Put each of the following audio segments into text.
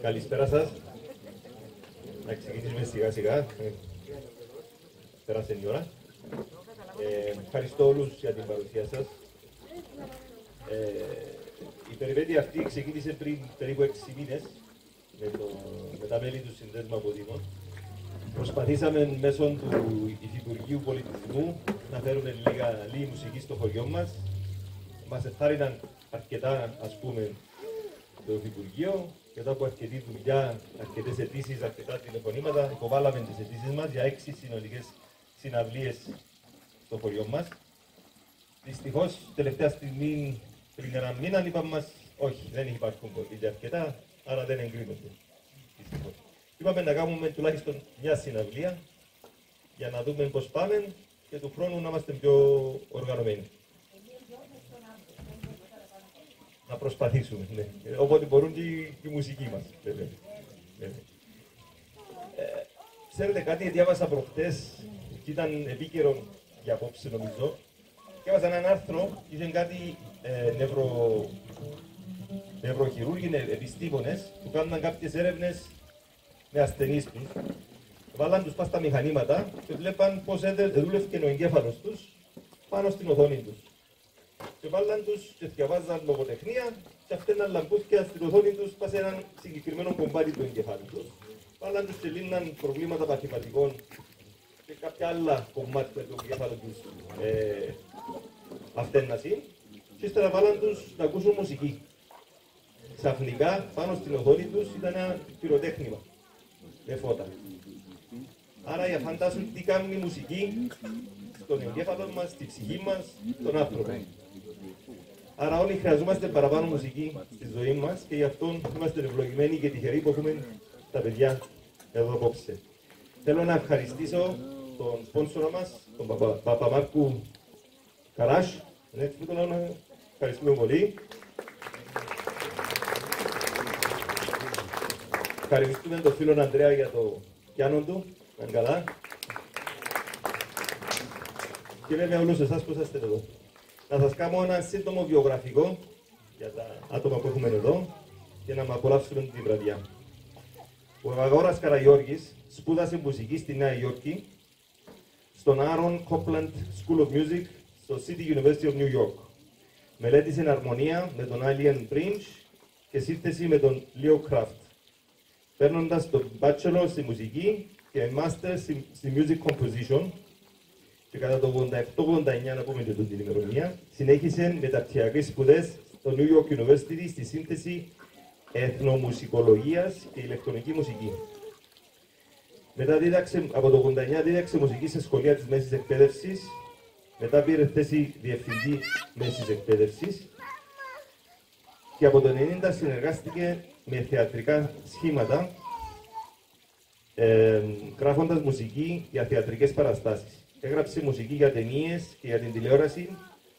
Καλησπέρα σας. Να ξεκινήσουμε σιγά σιγά. Πέρασε η ώρα. Ευχαριστώ όλους για την παρουσία σας. Η περιπέτεια αυτή ξεκίνησε πριν περίπου 6 μήνες με τα μέλη του Συνδέσμου Αποδήμων. Προσπαθήσαμε μέσω του Υφυπουργείου Πολιτισμού να φέρουμε λίγη μουσική στο χωριό μας. Μας ενθάρρυναν αρκετά, ας πούμε, το Υφυπουργείο. Μετά από αρκετή δουλειά, αρκετές αιτήσεις, αρκετά τηλεφωνήματα, υποβάλαμε τις αιτήσεις μας για 6 συνολικές συναυλίες στο χωριό μας. Δυστυχώς, τελευταία στιγμή, πριν έναν μήνα, είπαμε μας, όχι, δεν υπάρχουν κονδύλια αρκετά, άρα δεν εγκρίνονται. Δυστυχώς. Είπαμε να κάνουμε τουλάχιστον μια συναυλία για να δούμε πώς πάμε και του χρόνου να είμαστε πιο οργανωμένοι. Να προσπαθήσουμε, ναι. Όποτε μπορούν και η μουσική μας, βέβαια. Ξέρετε κάτι, διάβασα προχτές και ήταν επίκαιρο για απόψε νομίζω. Διάβασα έναν άρθρο, ήταν κάτι νευροχειρούργοι, επιστήμονες που κάνουν κάποιες έρευνες με ασθενείς τους. Βάλαν τους πας στα μηχανήματα και βλέπαν πώς δούλευε ο εγκέφαλος τους πάνω στην οθόνη τους. Και βάλαν τους και διαβάζαν λογοτεχνία και αυτές λαμπούθια στην οθόνη τους πας σε έναν συγκεκριμένο κομμάτι του εγκεφάλου τους. Βάλαν τους και λύναν προβλήματα παθηματικών και κάποια άλλα κομμάτια του εγκεφάλου τους αυτέναση και ύστερα βάλαν τους να ακούσουν μουσική. Ξαφνικά πάνω στην οθόνη τους ήταν ένα πυροτέχνημα με φώτα. Άρα για φαντάσουν τι κάνει η μουσική στον εγκέφαλο μας, στη ψυχή μας, στον άνθρωπο. Άρα όλοι χρειαζόμαστε παραπάνω μουσική στη ζωή μας και γι' αυτό είμαστε ευλογημένοι και τυχεροί που έχουμε τα παιδιά εδώ απόψε. Θέλω να ευχαριστήσω τον σπόνσορα μας, τον Παπαμάρκου Καράς. Ευχαριστούμε πολύ. Ευχαριστούμε τον φίλο Ανδρέα για το πιάνο του. Αν καλά. Και βέβαια όλους εσάς που είσαστε εδώ. Να σας κάνω ένα σύντομο βιογραφικό για τα άτομα που έχουμε εδώ και να με απολαύσουμε την βραδιά. Ο Ευαγόρας Καραγιώργης σπούδασε μουσική στη Νέα Υόρκη, στον Aaron Copland School of Music, στο City University of New York. Μελέτησε αρμονία με τον Alien Prince και σύνθεση με τον Leo Craft, παίρνοντας το Bachelor στη μουσική και Master στη Music Composition. Και κατά το 88-89, να πούμε και την ημερομηνία, συνέχισε μεταπτυχιακές σπουδές στο New York University στη σύνθεση εθνομουσικολογίας και ηλεκτρονική μουσική. Μετά από το 89 δίδαξε μουσική σε σχολεία της μέσης εκπαίδευσης. Μετά πήρε θέση διευθυντή μέσης εκπαίδευσης. Και από το 90 συνεργάστηκε με θεατρικά σχήματα, γράφοντας μουσική για θεατρικές παραστάσεις. Έγραψε μουσική για ταινίες και για την τηλεόραση,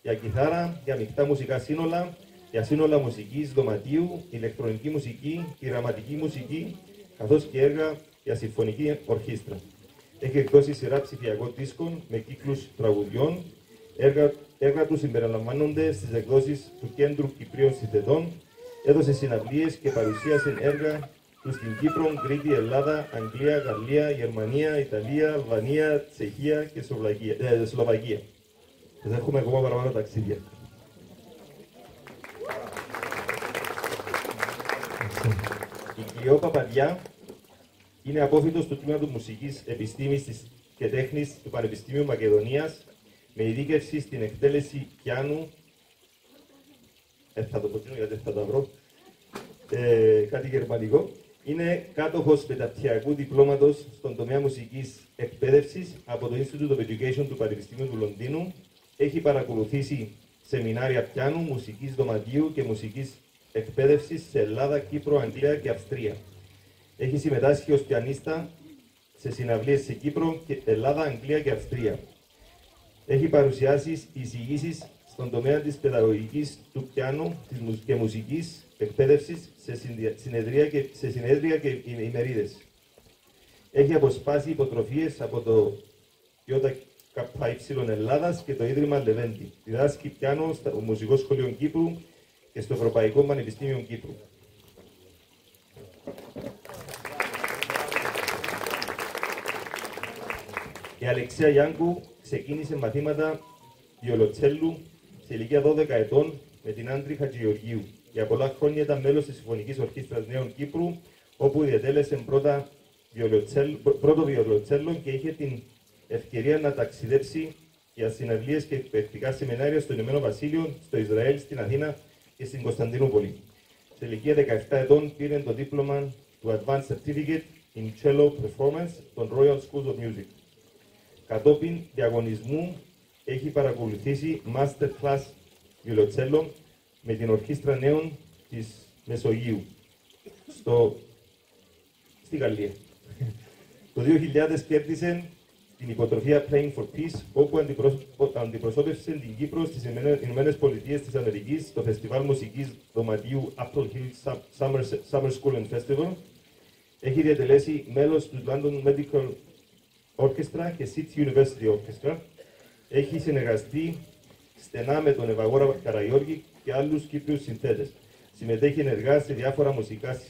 για κιθάρα, για μεικτά μουσικά σύνολα, για σύνολα μουσικής, δωματίου, ηλεκτρονική μουσική, πειραματική μουσική, καθώς και έργα για συμφωνική ορχήστρα. Έχει εκδώσει σειρά ψηφιακών δίσκων με κύκλους τραγουδιών. Έργα του συμπεριλαμβάνονται στις εκδόσεις του Κέντρου Κυπρίων Συνθετών. Έδωσε συναυλίες και παρουσίασε έργα του στην Κύπρο, Κρήτη, Ελλάδα, Αγγλία, Γαλλία, Γερμανία, Ιταλία, Αλβανία, Τσεχία και Σλοβακία. Θα έχουμε ακόμα παραπάνω ταξίδια. Η Κλειό Παπαδιά είναι απόφοιτος του Τμήματος Μουσικής Επιστήμης και Τέχνης του Πανεπιστημίου Μακεδονίας με ειδίκευση στην εκτέλεση πιάνου. Θα το πω γιατί θα τα βρω. Κάτι γερμανικό. Είναι κάτοχος μεταπτυχιακού διπλώματος στον τομέα μουσικής εκπαίδευσης από το Institute of Education του Πανεπιστημίου του Λονδίνου. Έχει παρακολουθήσει σεμινάρια πιάνου, μουσικής δωματίου και μουσικής εκπαίδευσης σε Ελλάδα, Κύπρο, Αγγλία και Αυστρία. Έχει συμμετάσχει ως πιανίστα σε συναυλίες σε Κύπρο, Ελλάδα, Αγγλία και Αυστρία. Έχει παρουσιάσει εισηγήσεις στον τομέα της παιδαγωγικής του πιάνου και μουσικής εκπαίδευσης σε συνέδρια και ημερίδες. Έχει αποσπάσει υποτροφίες από το ΙΚΕ Ελλάδας και το Ίδρυμα Λεβέντη. Διδάσκει πιάνο στο Μουσικό Σχολείο Κύπρου και στο Ευρωπαϊκό Πανεπιστήμιο Κύπρου. Η Αλεξία Γιάνκου ξεκίνησε μαθήματα βιολοτσέλου σε ηλικία 12 ετών με την Άντρη Χατζηγεωργίου. Για πολλά χρόνια ήταν μέλος της Συμφωνικής Ορχήστρας Νέων Κύπρου, όπου διατέλεσε πρώτο βιολοτσέλο και είχε την ευκαιρία να ταξιδέψει για συναυλίες και εκπαιδευτικά σεμινάρια στο Ηνωμένο Βασίλειο, στο Ισραήλ, στην Αθήνα και στην Κωνσταντινούπολη. Σε ηλικία 17 ετών πήρε το δίπλωμα του Advanced Certificate in Cello Performance των Royal Schools of Music. Κατόπιν διαγωνισμού έχει παρακολουθήσει Master Class Violoncello με την Ορχήστρα Νέων της Μεσογείου στη Γαλλία. Το 2000 κέρδισε την υποτροφία Playing for Peace, όπου αντιπροσώπευσε την Κύπρο στις Ηνωμένες Πολιτείες της Αμερικής στο φεστιβάλ μουσικής δωματίου Apple Hill Summer School and Festival. Έχει διατελέσει μέλος του London Medical Orchestra και City University Orchestra. Έχει συνεργαστεί στενά με τον Ευαγόρα Καραγιώργη και άλλους Κύπριους συνθέτες. Συμμετέχει ενεργά σε διάφορα μουσικά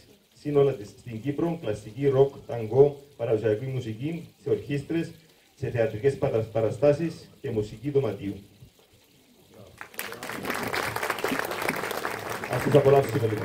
σύνολα στην Κύπρο, κλασική, ροκ, ταγκό, παραδοσιακή μουσική, σε ορχήστρες, σε θεατρικές παραστάσεις και μουσική δωματίου. Ας τους απολαύσουμε λίγο.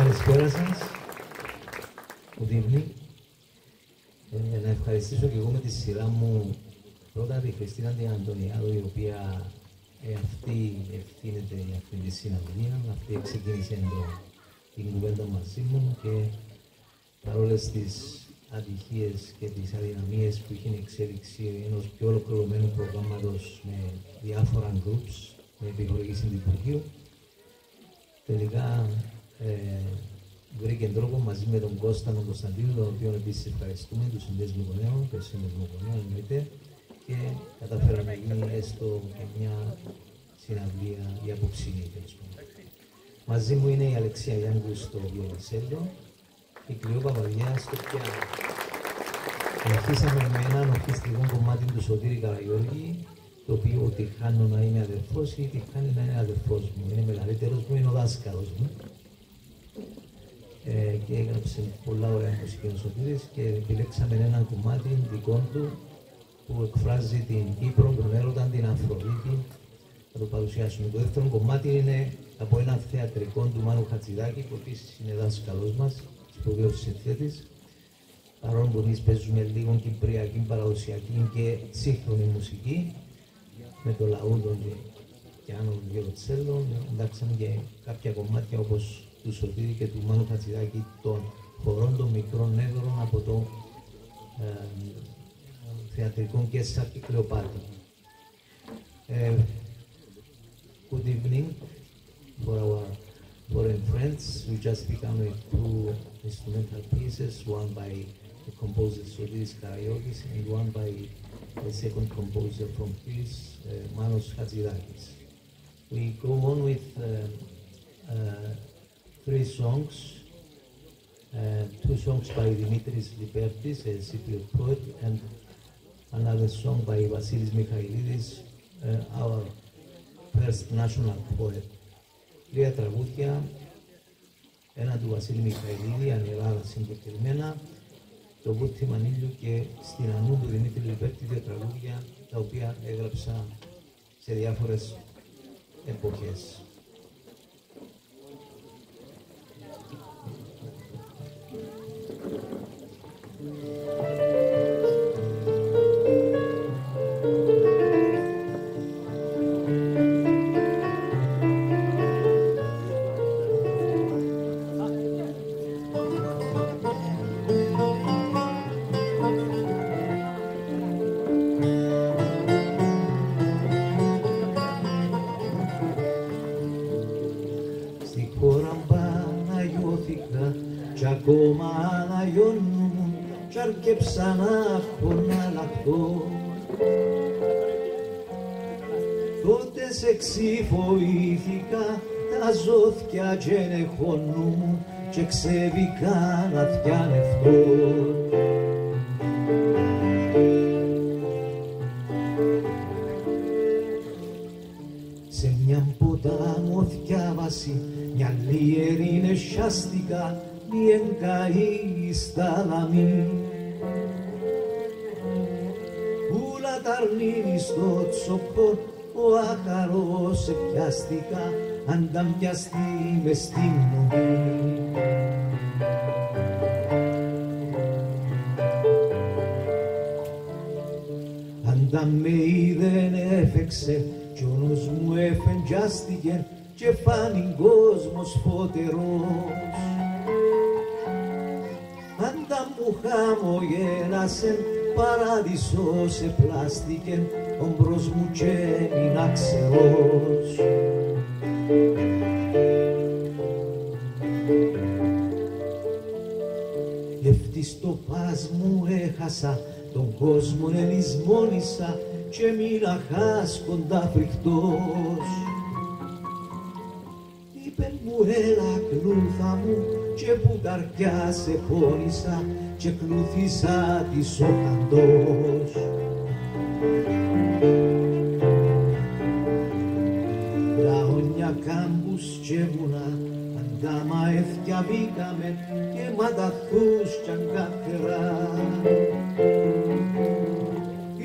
Καλησπέρα σας. Good evening. Να ευχαριστήσω και εγώ με τη σειρά μου πρώτα τη Χριστίνα την Αντωνιάδου, η οποία αυτή ευθύνεται για αυτή τη συναυλία. Αυτή ξεκίνησε την κουβέντα μαζί μου και παρόλες τις ατυχίες και τις αδυναμίες που είχε η εξέλιξη ενός πιο ολοκληρωμένου προγράμματος με διάφορα groups, με επιχορήγηση του Υπουργείου, τελικά βρήκε τρόπο μαζί με τον Κώστα τον Κωνσταντίνο, τον οποίο επίσης ευχαριστούμε, του Συνδέσμου Γονέων, το Σύνδεσμο Γονέων εννοείται, και καταφέραμε να γίνει έστω και μια συναυλία η αποψινή τέλος πάντων. Μαζί μου είναι η Αλεξία Γιάνγκου στο βιολοντσέλο, η Κλειό Παπαδιά στο πιάνο. Αρχίσαμε με ένα ορχιστρικό κομμάτι του Σωτήρη Καραγιώργη, το οποίο τυχάνω να είναι αδερφός ή τυχάνει να είναι αδερφός μου. Είναι μεγαλύτερος μου, είναι ο δάσκαλος μου. Και έγραψε πολλά ωραία μουσική ο Σωτήρης και επιλέξαμε ένα κομμάτι δικό του που εκφράζει την Κύπρο, τον έρωτα, την Αφροδίτη. Θα το παρουσιάσουμε. Το δεύτερο κομμάτι είναι από ένα θεατρικό του Μάνου Χατζηδάκη, που επίσης είναι δάσκαλος μας, σπουδαίος συνθέτης. Παρόλο που εμείς παίζουμε λίγο κυπριακή, παραδοσιακή και σύγχρονη μουσική, με το λαού των πιάνων, βιολοντσέλων, εντάξαμε και κάποια κομμάτια όπως του Σωτήρη και του Μάνου Χατζηδάκη, των χωρών των μικρών νεύρων από το θεατρικό και Σάκη Κλεοπάτρα. Good evening for our foreign friends. We just began with two instrumental pieces, one by the composer Sodiris Karagiorgis and one by the second composer from Greece, Manos Hatzidakis. We go on with three songs, two songs by Dimitris Lipertis, a Cypriot poet, and another song by Vasilis Mikhailidis, our first national poet. Τρία τραγούδια, ένα του Βασίλη Μιχαηλίδη, ανελάδα συγκεκριμένα, το Βούτι Μανίλιου και στην Ανού του Δημήτρη Λιπέρτη, δύο τραγούδια τα οποία έγραψα σε διάφορες εποχές. Ακόμα αναγιώνουν κι αρκέψα να χωναλαχτώ. Τότε σε ξυφοήθηκα τα ζώθια και νεχώνουν και ξεβήκα να θιανευτώ. Σε μια ποτάμο θιάβαση μια λιερή νεσιάστηκα bien caísta la mí. Ούλα ταρνίνι στο τσοκό, ο άχαρος σε πιάστηκα, αν τα πιαστεί μες στην νομή. Αν τα με είδεν έφεξε, κι ο νους μου εφεντιάστηκε και φάνην κόσμος φωτερός. Πάντα μου χαμογέλασεν, παράδεισο σε πλάστηκεν, όμπρος μου και μην αξερός. Ευτής το πας μου έχασα, τον κόσμο ελισμόνησα και μείνα χάσκοντα φρικτός. Είπεν μου έλα κλούθα μου και που καρδιά σε πόνησα και κλούθησα της οχαντός. Λαόνια κάμπους και βουνά, αντάμα εύκια μπήκαμε και ματαθούς κι αγκάθερα.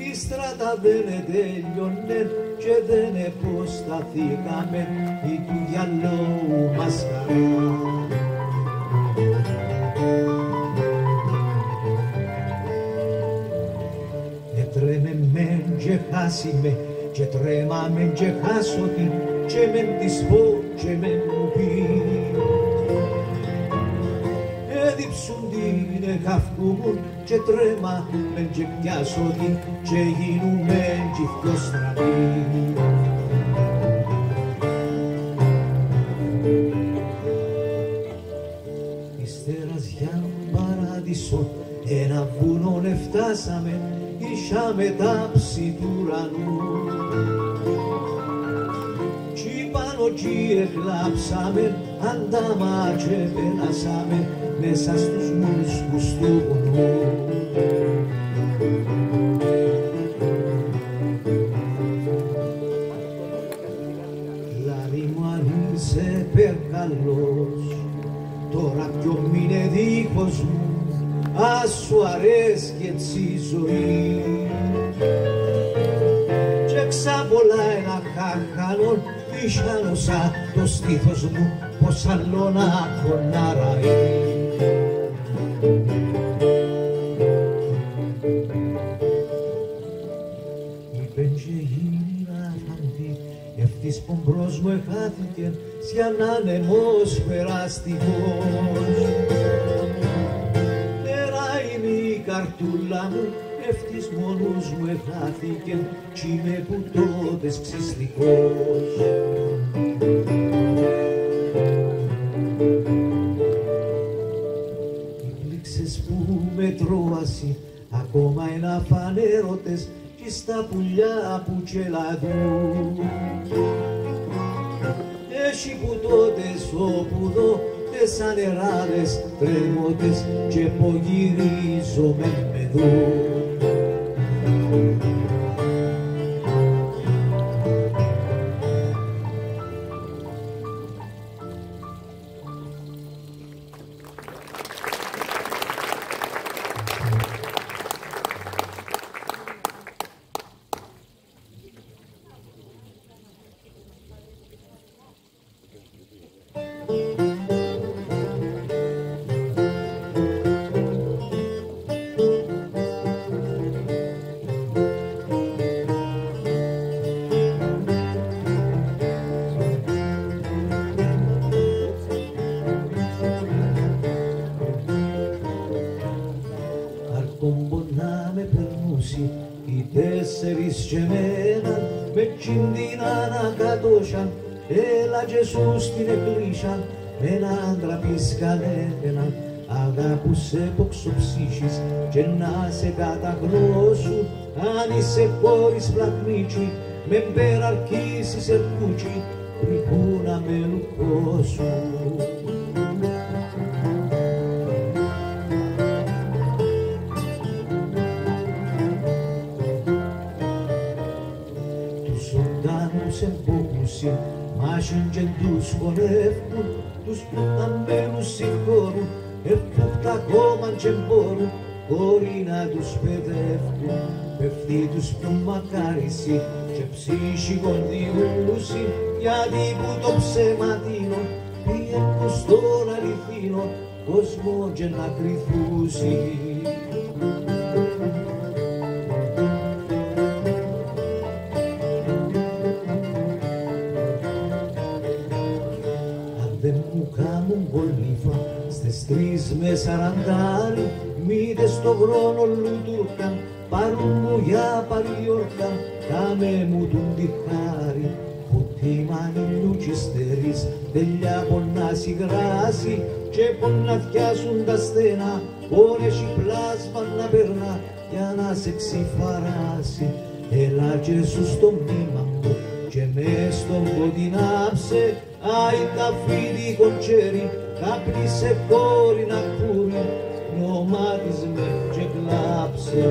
Η στράτα δεν ετέλειωνε και δεν εποσταθήκαμε, η του διαλόγου μας χαρά. με και τρέμαμε και χάσω την και μεν της πω και μεν μου πει. Έδιψουν την εχαυκούμουν και τρέμαμε και πιάσω την και γίνουμε κι δυο στρατοί. Ύστερας για παράδεισο ένα βουνό φτάσαμε, είχαμε τάψη του ουρανού. Κι πάνω κι εκλάψαμε, αντάμα και περάσαμε μέσα στους μουσκους του βουνού. Λάδι μου αν είσαι περκαλός, τώρα ποιο μείνε δίχως μου, ας σου αρέσει έτσι η ζωή. Και ξάπολα ένα χάχανον, δυσχάνωσα το στήθος μου, πως άλλο να χωνάραει. Είπεν και γίνα φαντή, ευτής πομπρός μου εχάθηκε, σιαν άνεμος περαστικός. Η καρτούλα μου ευτής μόνος μου εχάθηκε κι είμαι που τότες ξυστικός. Οι πλήξες που με τρώασαι ακόμα είναι αφανέρωτες κι στα πουλιά που κελαδούν. Έχει που τότες όπου δω τες ανεράδες τρέμοντες και πογυρίζομαι με δω. Οι τέσσερις και μένα με κινδύν ανακατώσαν, έλα και σου στην εκκλήσια με έναν άντρα πεις κανέναν. Αγάπου σε ποξοψύχεις και να σε καταγνώσου, αν είσαι κόρης πλακμίτσι με περαρκήσεις ερκούτσι πρικού να με λουκώσου. Μάχιν και τους χωνεύκουν, τους πουταμένους συγχωρούν, εφούχτα ακόμα και μπορούν, μπορεί να τους παιδεύκουν. Πέφτει τους πιο μακάρισι και ψυχικον διούσι, γιατί που το ψεματίνο πιέτουν στον αληθίνο κόσμο και να κρυθούσι. Στες 3 με 40 μήτε στο χρόνο λουτούρκαν, πάρουν μου για παριόρκαν, κάμε μου τον τη χάρη. Που τη μανιλού κι στερείς, τελειά πονά σιγράσει και πονά θιάσουν τα στένα, πόνεσι πλάσμα να περνά για να σε ξυφαράσει. Έλα και σου στο μνήμα μου και μες στον κοντινάψε, άι τα φίδι κοντσέρι, κάπνισε κόρη να κούρει, νομάτισμε και κλάψε.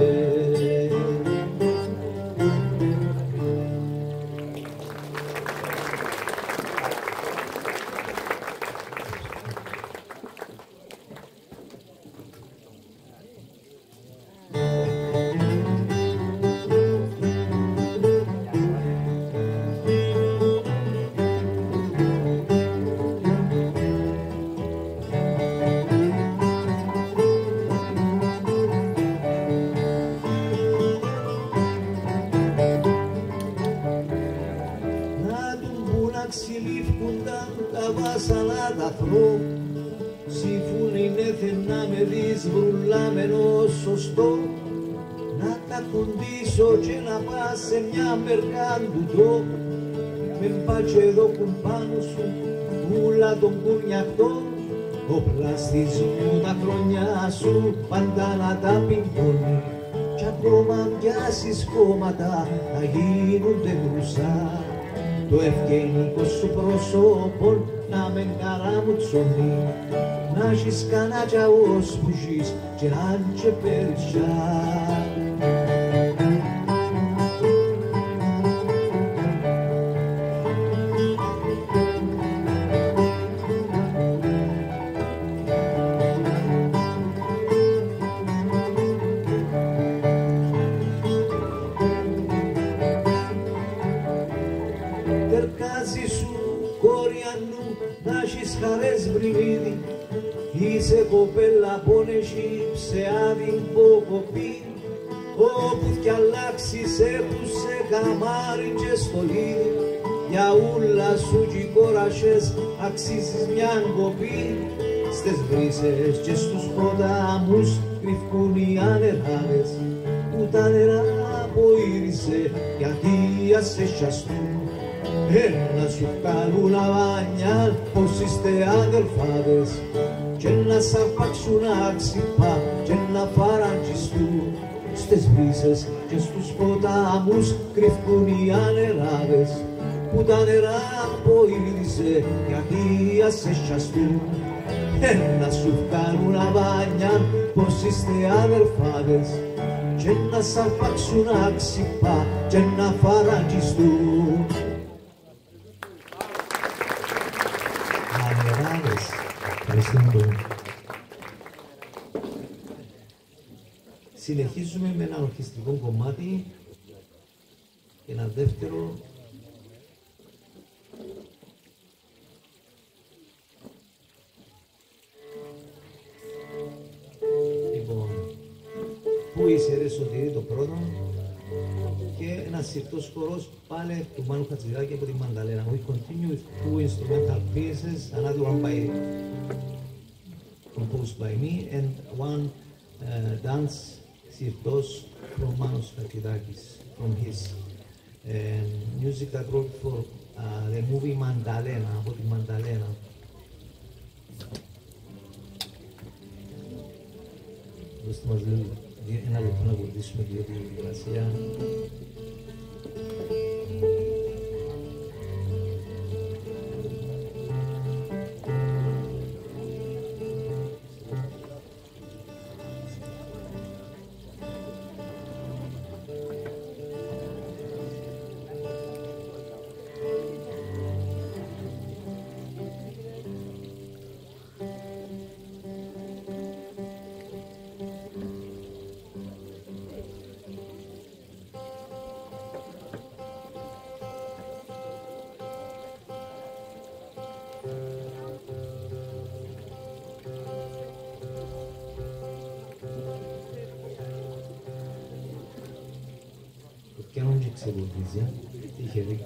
ήταν τα βάσανα τα θρώ. Συμφωνήνεθε να με δεις βρουλάμενο σωστό, να τα κοντήσω και να πας σε μια μεργάντουτο. Με μπάτσε εδώ πάνω σου ούλα τον κουρνιακτό, ο πλαστισμού τα χρόνια σου πάντα να τα πιμπώνει, κι ακόμα μοιάσεις κόμματα να γίνονται μπροστά. Το ευγενικό σου πρόσωπο να μεν καραμουτσώνει, να έχεις κανάτια ως που ζεις και να και περισσά. Τερκάζει σου κοριανού να έχεις χαρές βρυμίδι, είσαι κοπέλα πόνεσι σε άδειν ποκοπή, όπου κι αλλάξεις έπουσε καμάρι και στολίδι, για ούλα σου κι κόρασες αξίζεις μιαν κοπή. Στες βρύσες και στους ποτάμους κρυφκούν οι ανεράδες, που τα νερά αποήρισε γιατί ας σε σιαστούν. Να σου κάνουν λαβάνια πως είστε αδελφάδες, και να σ' αρπάξουν άξιπα και να φαραντζιστούν. Στες βρύσες και στους ποτάμους κρυφκούν οι ανεράδες, που τα νερά αποήρισε γιατί ας σε σιαστούν. Να σου κάνουν λαβάνια πως είστε αδελφάδες, και να σ' αρπάξουν άξιπα και να φαραντζιστούν. Συνεχίζουμε με ένα ορχιστρικό κομμάτι και ένα δεύτερο. Λοιπόν, πού είσαι ρε Σωτήρη, το πρώτο, και ένα συρτός χορός πάλι του Μάνου Χατζηδάκη από τη Μανταλένα. We continue with two instrumental pieces, another one composed by me and one dance sirtos from Manos Hatzidakis, from his music that wrote for the movie Mandalena, από τη Μανταλένα. Δώστε μας ένα λεπτό να βοηθήσουμε και τη διαδικασία. Και αν όχι ξεβολτίζει, είχε δίκιο.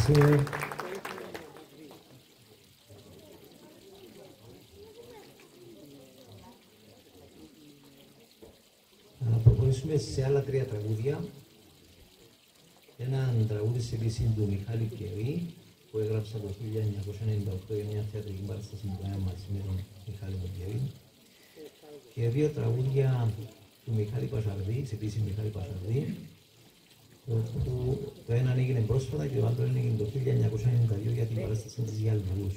Μαξίμου. Θα προχωρήσουμε σε άλλα τρία τραγούδια. Ένα τραγούδι σε λύση του Μιχάλη Πιερή, που έγραψα το 1998 για μια θεατρική παράσταση που κάναμε μαζί με τον Μιχάλη Πιερή. Και δύο τραγούδια του Μιχάλη Πασαρδί, σε λύση Μιχάλη Πασαρδί, όπου το ένα έγινε πρόσφατα και το άλλο έγινε το 1992 για την παράσταση της Γιαλβούς.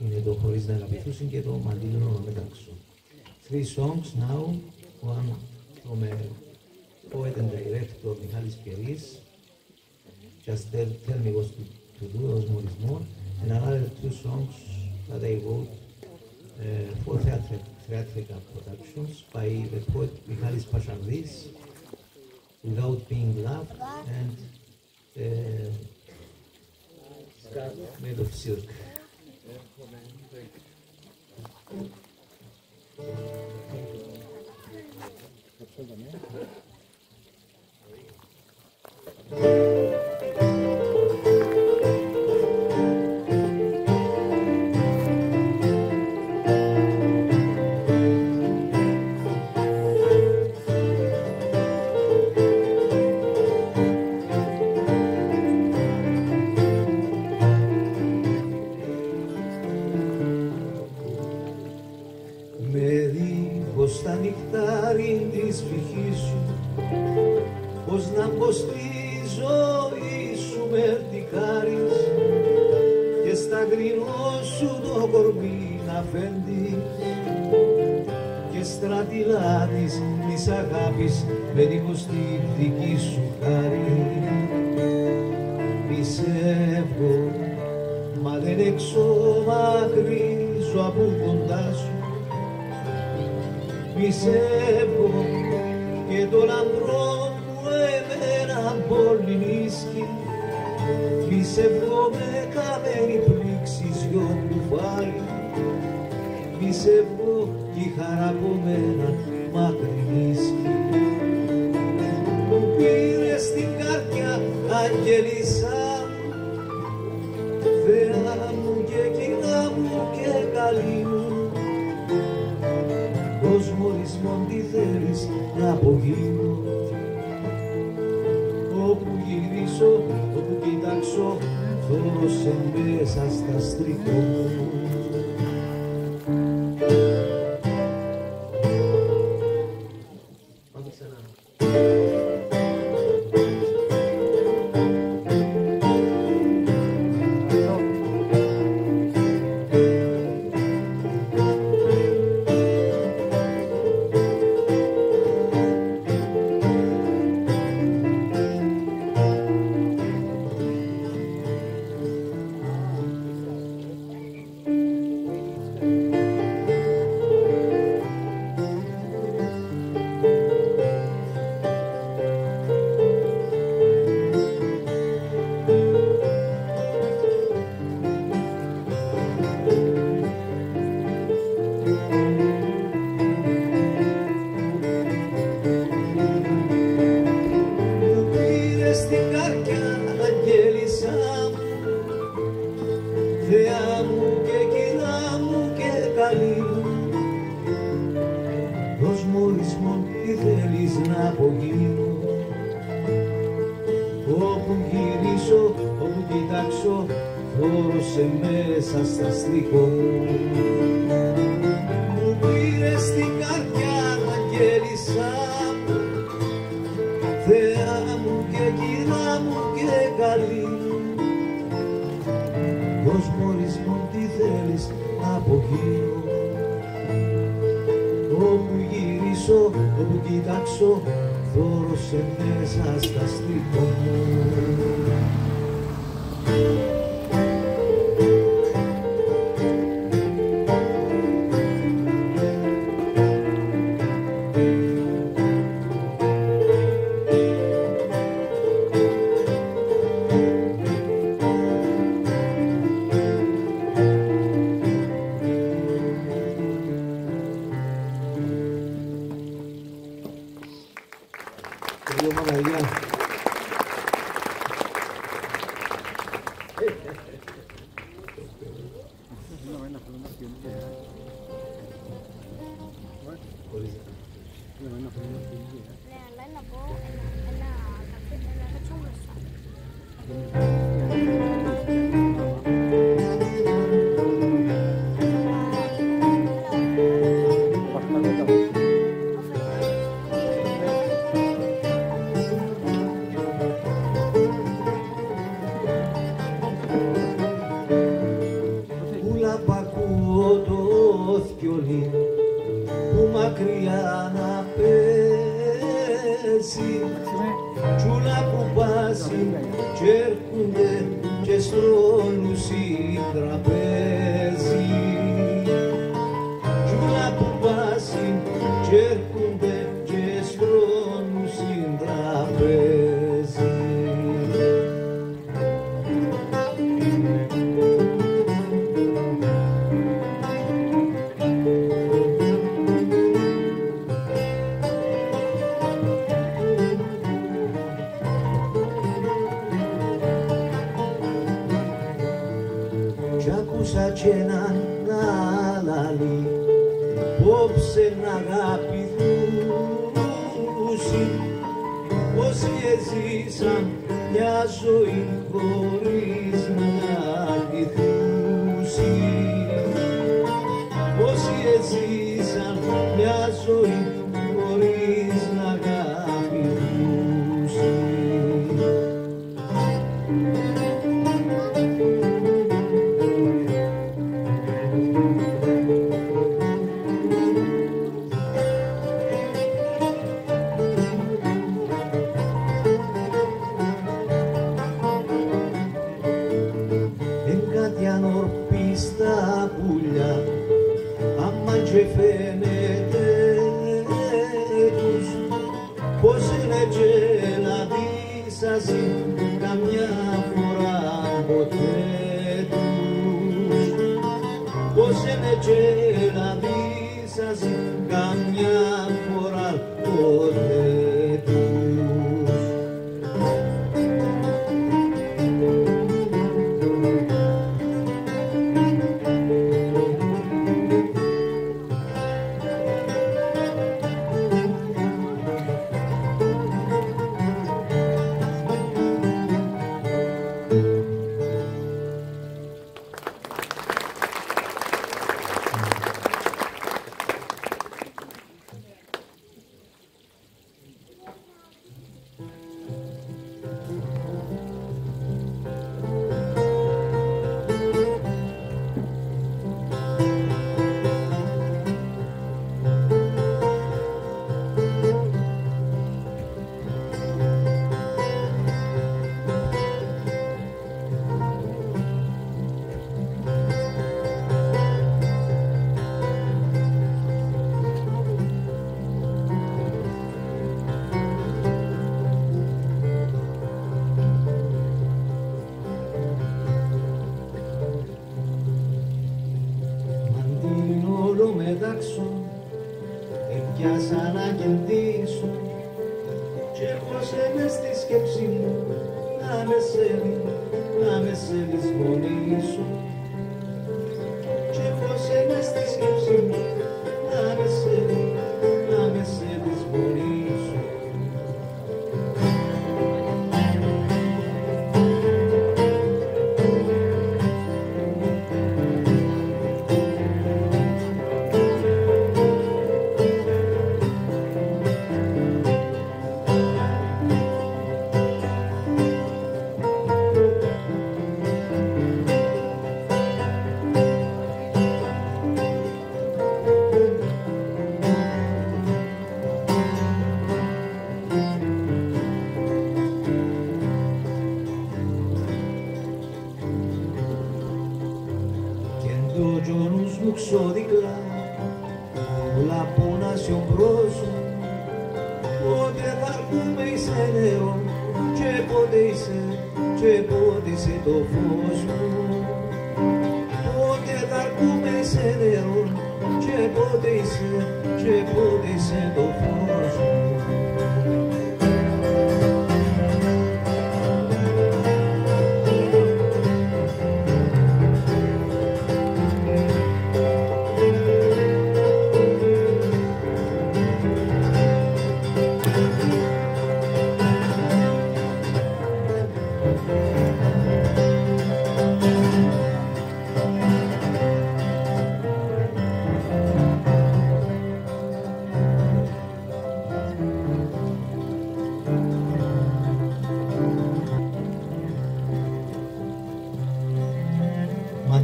Είναι το Χωρίς να αγαπηθούσουν και το Μαντήλωνο Μετάξω. Three songs now, one from a poet and director Michalis Pieris, Just Tell Me What to Do, Os More Is More, and another two songs that I wrote for theatrical productions by the poet Michalis Pachardis, Without Being Loved, and Made of Silk. Στα νυχτάρι της ψυχής σου, πως να πω στη ζωή σου μερτικάρεις και στα γκρινό σου το κορμί να φέρνεις και στρατηλά της αγάπης με δίχως τη δική σου χάρη. Πιστεύω, μα δεν εξομακρύζω από κοντά σου. Πιστεύω και το λαμπρό που εμένα πολυνίσκει. Πιστεύω με καμένη πλήξη σιώ κουφάρι. Πιστεύω κι η χαρά από μένα μακρινίσκει. Μου πήρες την καρδιά αγγελίσσα μου, Θεά μου και κοινά μου και καλή μου. Ως μορισμόν τι θέλεις να απογίνω, όπου γυρίσω, όπου κοιτάξω, δώσε μέσα στα στριχώ.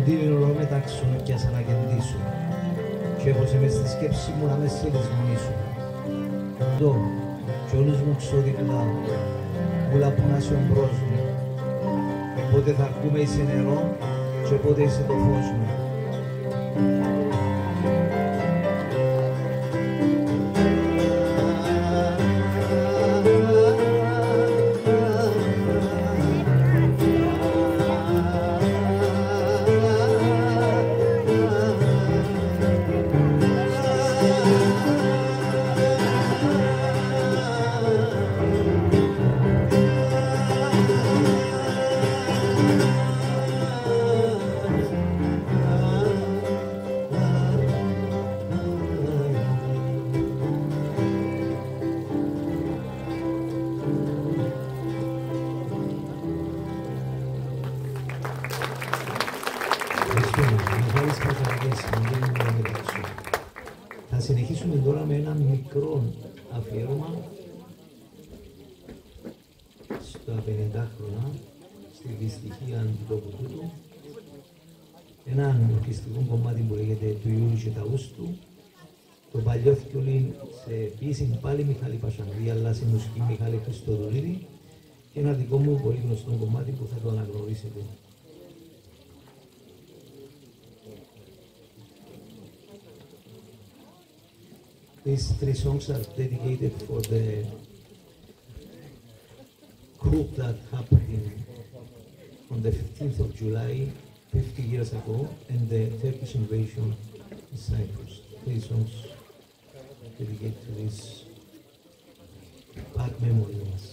κεντήρι όλο μεταξύ μου πιάσα να κεντήσω και έπωσε μες στη σκέψη μου να με σε λησμονήσω. Εδώ κι όλους μου ξόδικλα ούλα που να σε ομπρός μου. Πότε θα ακούμε είσαι νερό και πότε είσαι το φως μου. Θα συνεχίσουμε τώρα με ένα μικρό αφιέρωμα στα 50 χρόνια, στη δυστυχία του τόπου τούτου. Έναν ορκιστικό κομμάτι που λέγεται του Ιούλη και Αυγούστου. Το παλιό θκιολί σε ποιήση πάλι Μιχάλη Πασανδή, αλλά σε μουσική Μιχάλη Χριστοδουλίδη. Και ένα δικό μου πολύ γνωστό κομμάτι που θα το αναγνωρίσετε. These three songs are dedicated for the coup that happened on the 15th of July, 50 years ago, and the Turkish invasion in Cyprus. Three songs dedicated to this bad memory of us.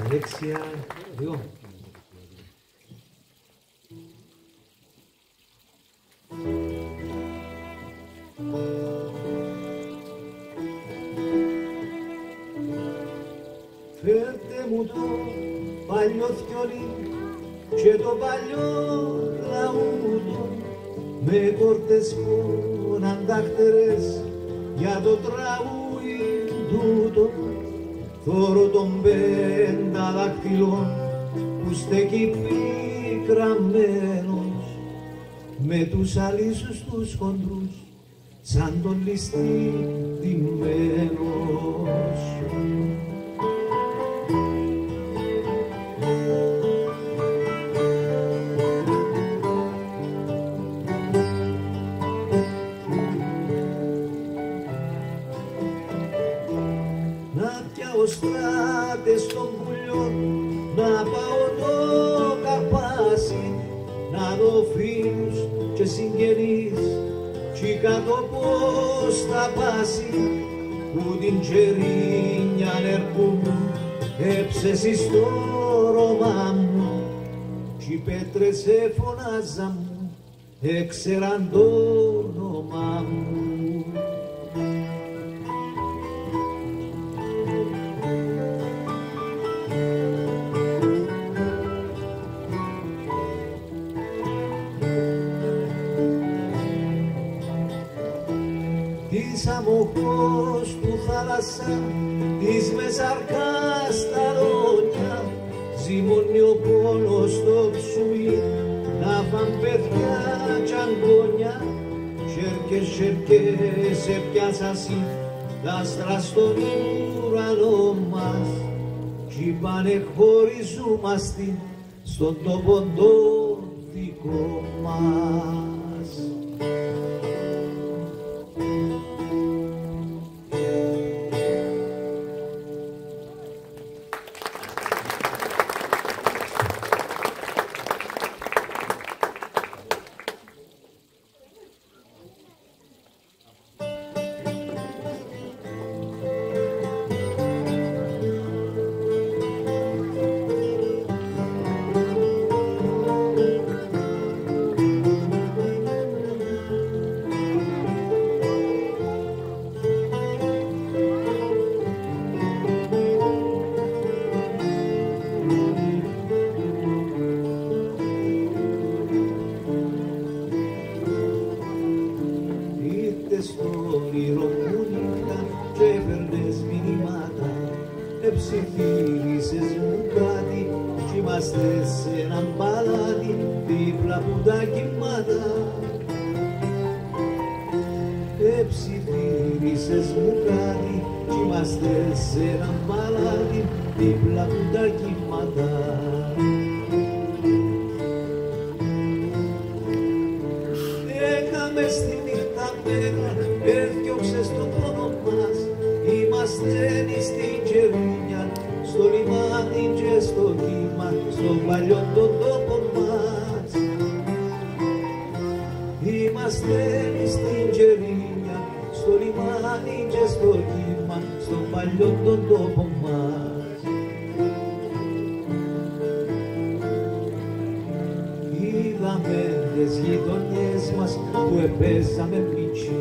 Αλέξια, δύο. Φέρτε μου το παλιό θκιονί και το παλιό λαούτο με κόρτες φωναντάχτερες για το τραγούδι τούτο. Θωρώ των 5 δακτυλών που στέκει πικραμένος με τους αλήσους τους χοντρούς σαν τον ληστή ντυμένος. Στράτες των πουλιών να πάω το καπάσι να δω φίλους και συγγενείς κι κάτω πως θα πάσει που την τσερίνια νερκούν έψεσαι στο ρομά μου κι οι πέτρες εφωνάζαν μου έξεραν το όνομά μου. Της αμοχώς του θάλασσα, της μεσαρκάς τα ρόνια, ζυμώνει ο πόνος στο ψουί, να φαν παιδιά κι αγκόνια, σέρκες σε πιάσασι, τα άστρα στον ουρανό μας, κι πάνε χωριζούμαστε στον τόπο το δικό μας. Ψιθύρισες μου κάτι κι είμαστε σε έναν παλάτι δίπλα από τα κύματα. Ψιθύρισες μου κάτι κι είμαστε σε έναν παλάτι δίπλα από τα κύματα. Έκαμε στη νύχτα μέρα, έφτιωξες το πόνο μας, είμαστε στην Κερίνια, στο λιμάνι και στο κύμα, στον παλιό τον τόπο μας. Είμαστε στην Κερίνια, στο λιμάνι και στο κύμα, στον παλιό τον τόπο μας. Είδαμε τις γειτονιές μας που επέζαμε μίτσι,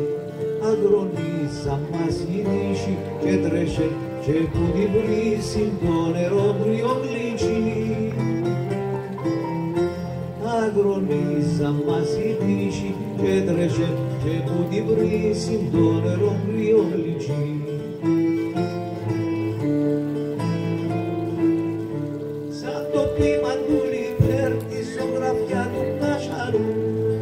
αγρονίσα μας η νύχη και τρέσε και που την βρύσει το νερό γλυκή. Αγρονίσα μας η νύχη και τρέσε και που την βρύσει το νερό γλυκή. Σαν το κλίμα του λιπέρτη ζωγραφιά του κασαρού,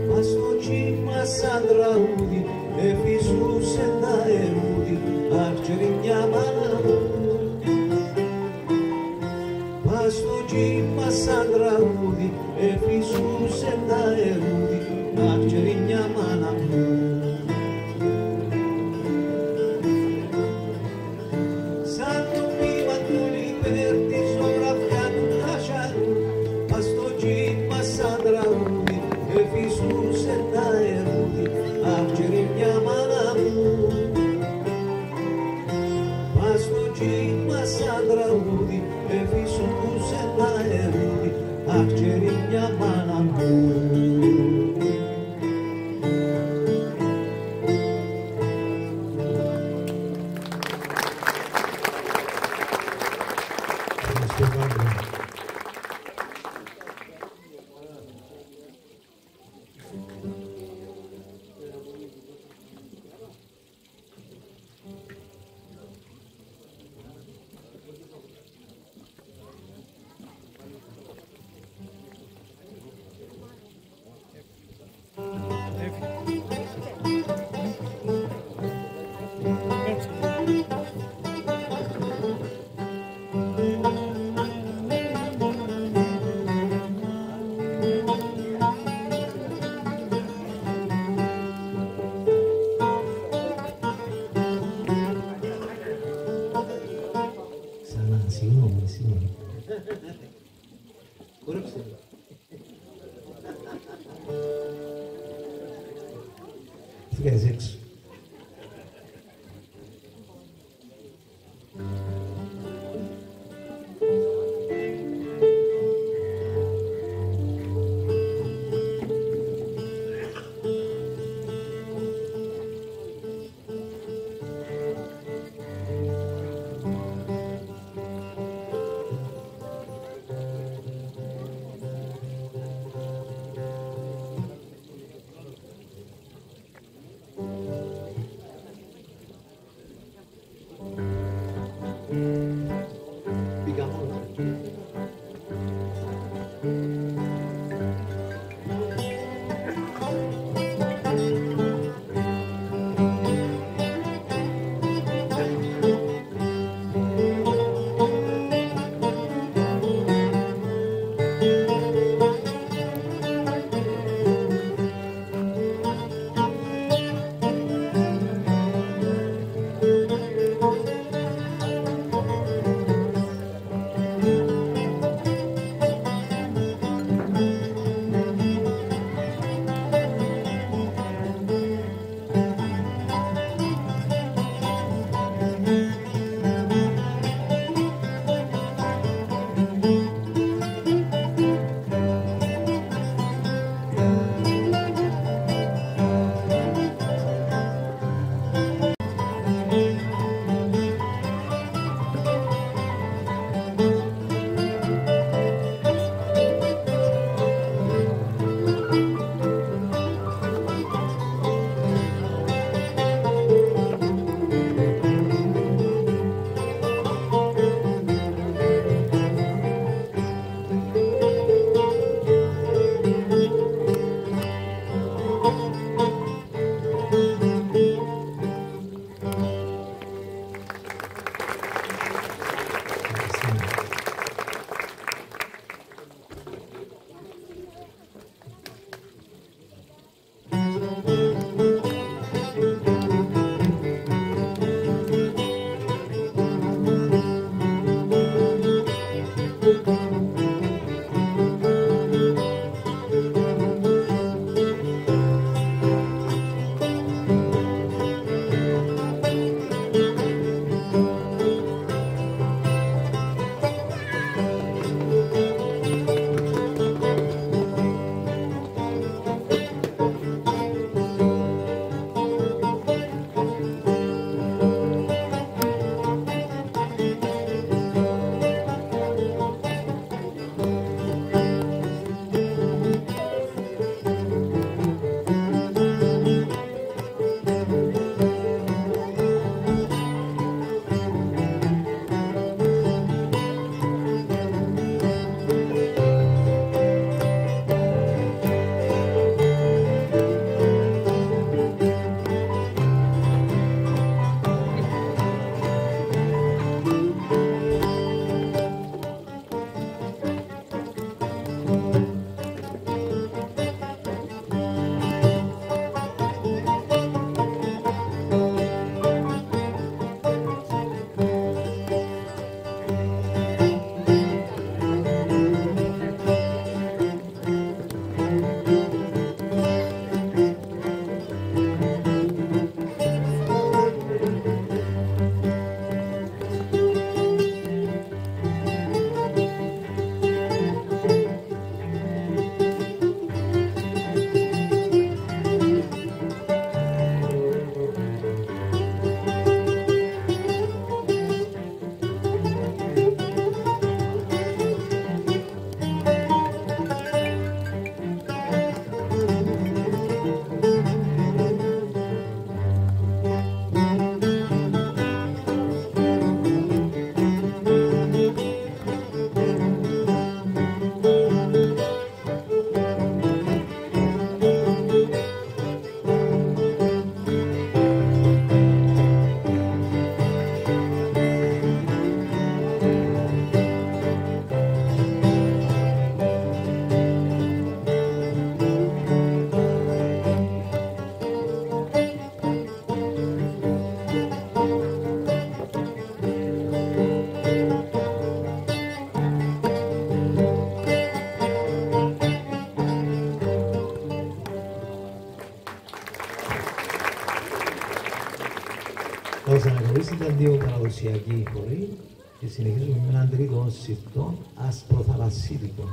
μας το κύμα σαν τραούδι εφησούσε τα ερούδι, αχ τσερινιά μάνα μου. Πας στο κύμα σαν τραούδι εφησούσε τα ερούδι, αχ τσερινιά μάνα μου. Καλώς αναγνωρίσει ήταν δύο παραδοσιακοί χοροί και συνεχίζουμε με έναν τρίτο συρτό ασπροθαλασσίτικο.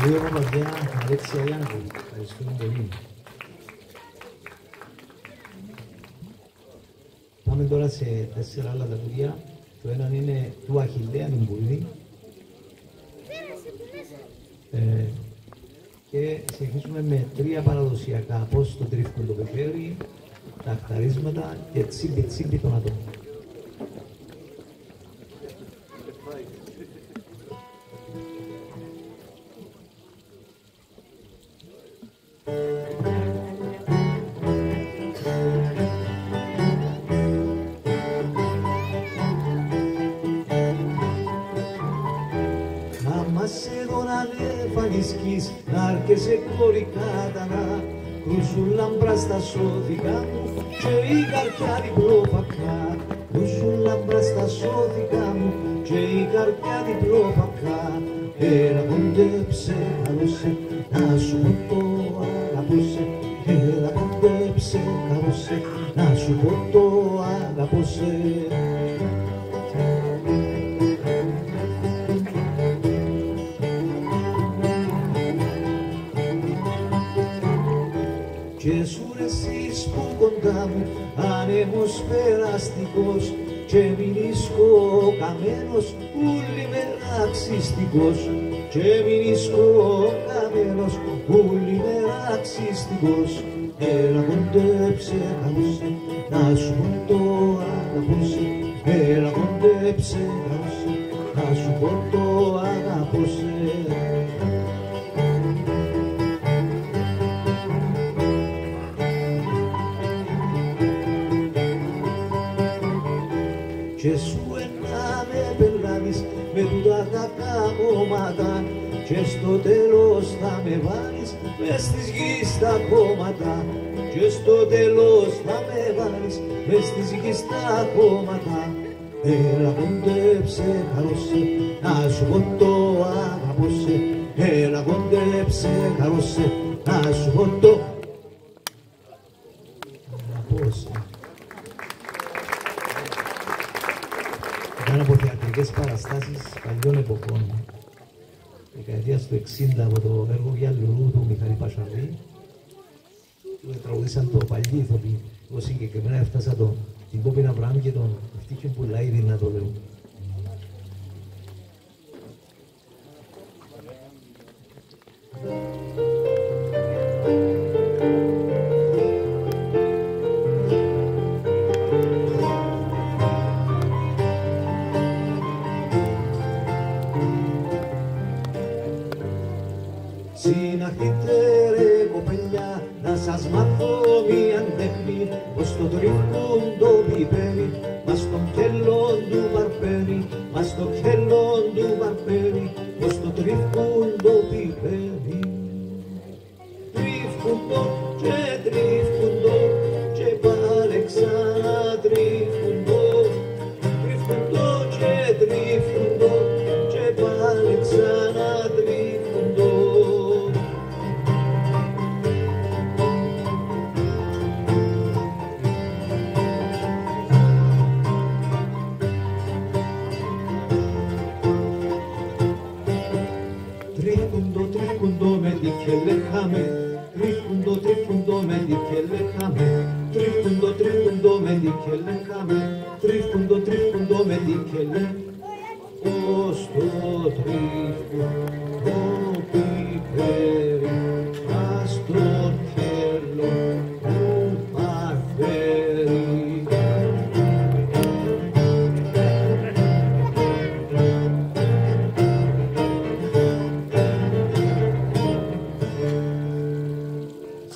Δύο Παπαδιά, Αλέξια Γιάννη, ευχαριστούμε πολύ. Πάμε τώρα σε 4 άλλα τραγούδια. Το ένα είναι του Αχιλλέα Νιμπουλή. Και συνεχίζουμε με 3 παραδοσιακά, πώς το τρίφκουν το πεπέρι, τα αχταρίσματα και τσίμπι τσίμπι των ατόμων. Να έρχεσαι κορικάτανα, κρούσου λαμπρά στα σώδικα μου και η καρδιά διπλόπακα. Κρούσου λαμπρά στα σώδικα μου και η καρδιά διπλόπακα. Έλα κοντέψε, καλώσε, να σου πω το αγαπώσε. Έλα κοντέψε, καλώσε, να σου πω το αγαπώσε. Και σου εσείς που κοντά μου άνεμος περαστικός και μηνίσκω καμένος ούλη μέρα αξιστικός και μηνίσκω καμένος ούλη μέρα αξιστικός. Έλα κοντέψε καλώσε, να σου πω το αγαπώσε. Έλα κοντέψε καλώσε, να σου πω το αγαπώσε. Και σου να με περνάβεις με τούτα τα καμώματα και στο τέλος θα με βάλεις μες της γης τα κόμματα και στο τέλος θα με βάλεις μες της γης τα κόμματα. Έλα κοντέψε καλώσε, να σου πω το αγαπώσε. Έλα κοντέψε καλώσε, να σου πω το αγαπώσε. Ήταν από θεατρικές παραστάσεις παλιών εποχών, δεκαετία δεκαετίας του 60 από το έργο «Για Λουλού» του Μιχάλη Πασχαλή, που τραγουδήσαν το παλιοί ηθοποιοί. Εγώ συγκεκριμένα έφτασα την Πόπη Αβραάμ και τον Ευτύχιο Πουλαίδη να το λέω. Συναχτείτε ρε κοπέλια, να σας μάθω μια τέχνη, πως το τρίβκουν το πιπέρι, μας στον κέλον του βαρπέρι, μας στο κέλον του βαρπέρι, πως το τρίβκουν το πιπέρι. Τρίβκουν το και πάλι ξανά τρίβκουν το και τρίβκουν το και πάλι ξανά τρίβκουν το. Τρίφκουντο με τη κελέχαμε, τρίφκουντο με τη κελέχαμε, τρίφκουντο με τη κελέχαμε, τρίφκουντο με τη κελέχαμε. Ως το τρίφκουντο πιπέρι, ας τον κέλο του παρφέρι.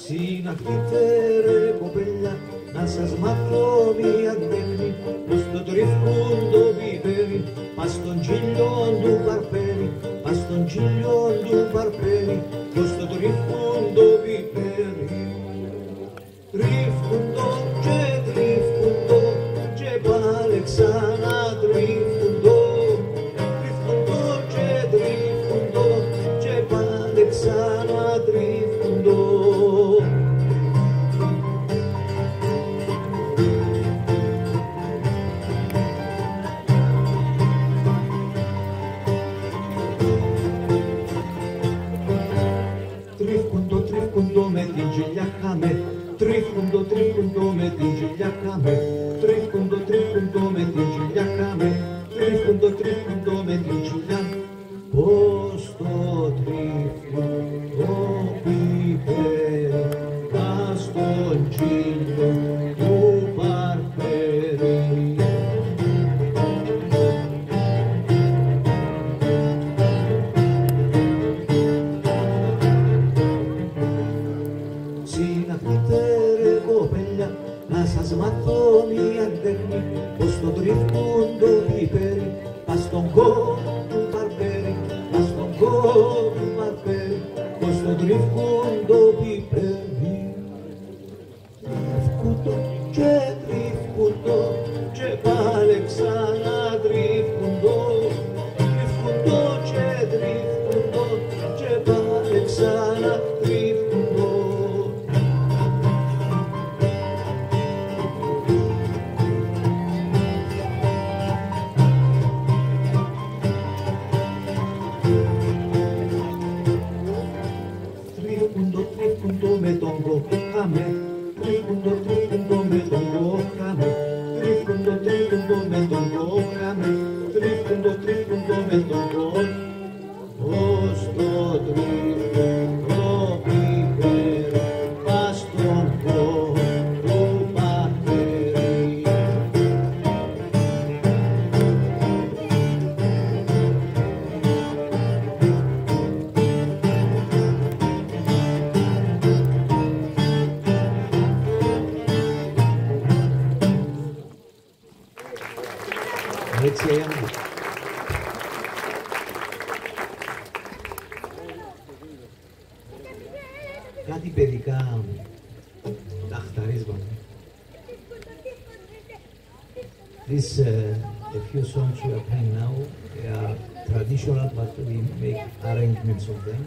Συναχτείτε ρε κοπέλια, να σας μάθω μια τέχνη, πως το τρίφκουν το πιπέρι, πας στον τσίλιον του παρπέρι, πας στον τσίλιον του παρπέρι, πως το τρίφκουν το πιπέρι. Τρίφκουν το και πάλι ξανά τρίφκουν το, και πάλι ξανά τρίφκουν το. Τρίφκουντο με την γυλιάκαμε, τρίφκουντο με την γυλιάκαμε, τρίφκουντο με την γυλιάκαμε, τρίφκουντο με την γυλιάκαμε. Πως το τρίφκουντο πιπέρι, πας στον τσίλιο του παρφέρι. Συναχτείτε ρε κοπέλια, να σας μάθω μια τέχνη, πως το τρίφκουν το πιπέρι, πας στον κόλο του παρπέρι, πας στον κόλο του παρπέρι, πως το τρίφκουν το πιπέρι. Τρίφκουντο και πάλι ξανά τρίφκουντο, τρίφκουντο και πάλι ξανά τρίφκουντο. Τρίφκουντο με τον κοχάμε, τρίφκουντο με τον κοχάμε, τρίφκουντο με τον κοχάμε, τρίφκουντο με τον κοχάμε. Ως το τρίφκουντο πιπέρι, πας στον κόλο παρφέρι. Έτσι έγινε. Κάτι παιδικά αχταρίσματα. These a few songs we are playing now, they are traditional, but we make arrangements of them.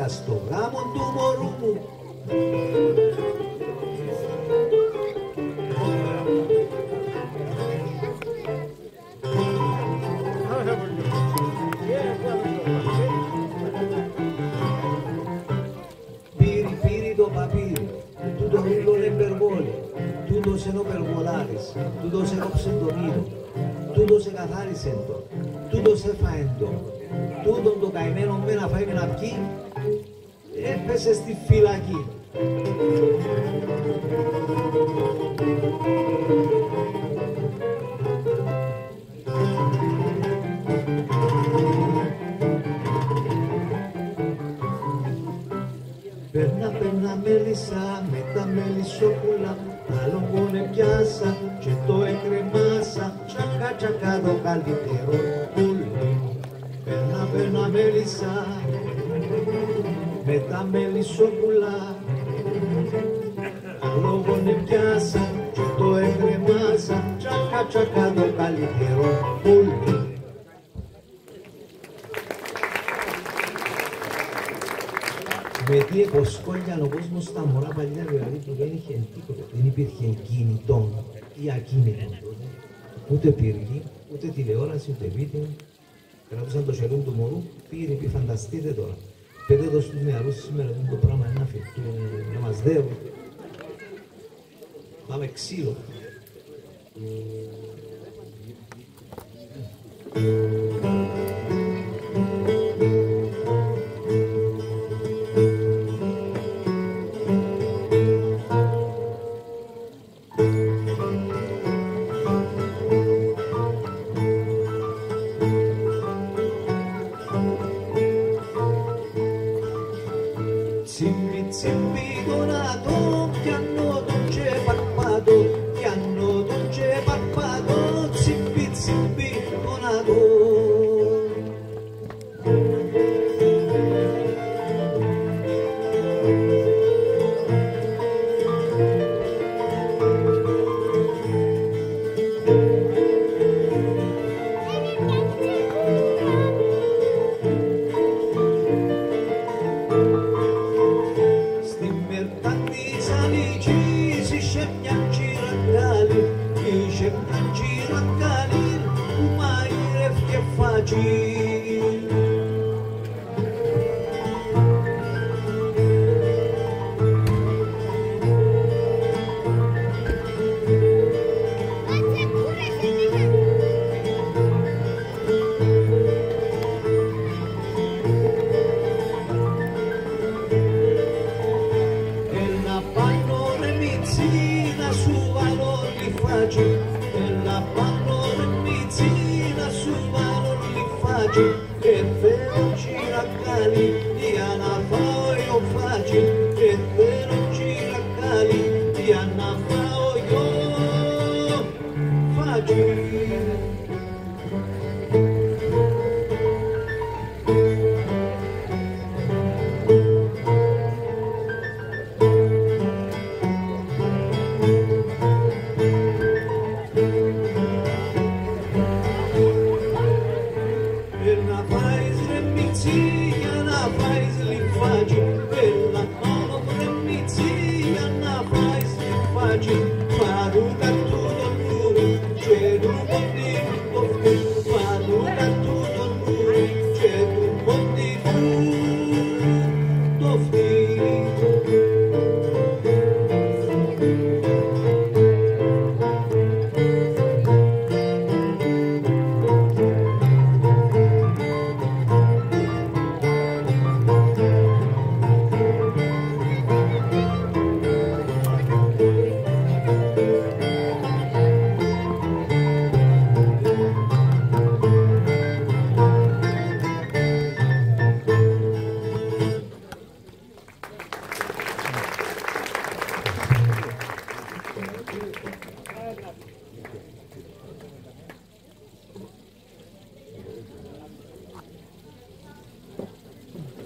μάτια στο γάμο του μωρού μου. Πύρι, πύρι το παπύρι, τούτο γρήγορο εμπεργόλι, τούτος ενώ περγολάρης, τούτος έκοψε τον ήλιο, τούτος εκαθάρισε το, τούτος έφαεν το, τούτον το καημένο με να φάει με να πιει, έπεσε στη φυλακή. Περνά μέλισσα με τα μελισσόπουλα, άλλο πόνε πιάσα και το εκρεμάσα, τσακά τσακά το καλύτερο πουλί. Περνά μέλισσα με τα μελισσόπουλα, άλλο πόνε πιάσα και το εκρεμάσα, τσακά τσακά το καλύτερο πουλί. Με τι υποσκόλιαν ο κόσμος στα μωρά παλιά, δηλαδή που δεν είχε τίποτα, δεν υπήρχε κινητό ή ακίνητο τότε, ούτε πύργη, ούτε τηλεόραση, ούτε βίντεο. Κρατούσαν το χερούν του μωρού, πήρε, φανταστείτε τώρα. Πέτε το στους νεαρούς σήμερα το πράγμα να φυτούν, να μας δέουν. Πάμε ξύλο.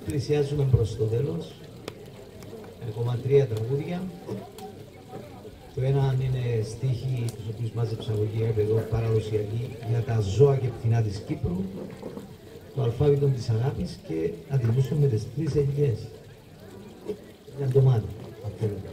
Πλησιάζουμε προς το τέλος. Ακόμα 3 τραγούδια. Το ένα είναι στίχοι τους οποίους μάζεψα εγώ και εδώ παραδοσιακοί για τα ζώα και πτηνά της Κύπρου. το αλφάβητο της αγάπης και να τιμήσουμε με τις 3 ελιές. Μια ντομάτα, αν θέλετε.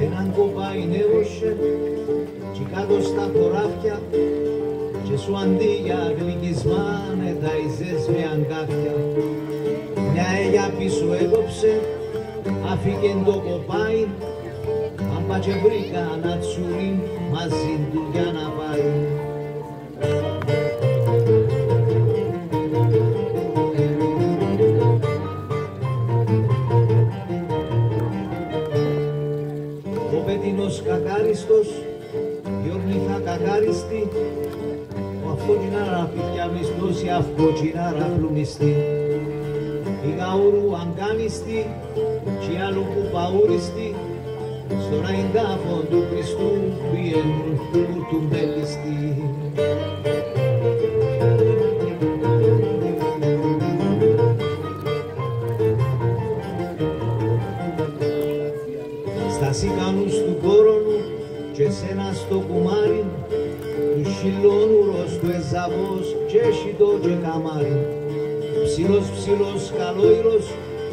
Έναν κοπάι νεύωσε κι κάτω στα χωράφια και σου αντί για γλυκισμάνε τα ιζές με αγκάθια. Μια ελιά πίσω έκοψε, άφηγεν το κοπάι, άμπα και βρήκα να τσουρί μαζί του για να πάει. Ο πέτεινος κακάριστος, η ορνηθά κακάριστη, ο αυκόκινάρα πιτιαμιστός, η αυκόκινάρα πλουμιστή. Η γαούρου αγκάνιστη, κι άλλου που παούριστη, στον αϊντάφον του Χριστού πιένουν κουρτούν μπελιστή. Στα σικανούς του κόρονου και σένα στο κουμάρι, του χιλόνουρος του εζαβός και σιτό και καμάρι. Ψηλός καλόηρος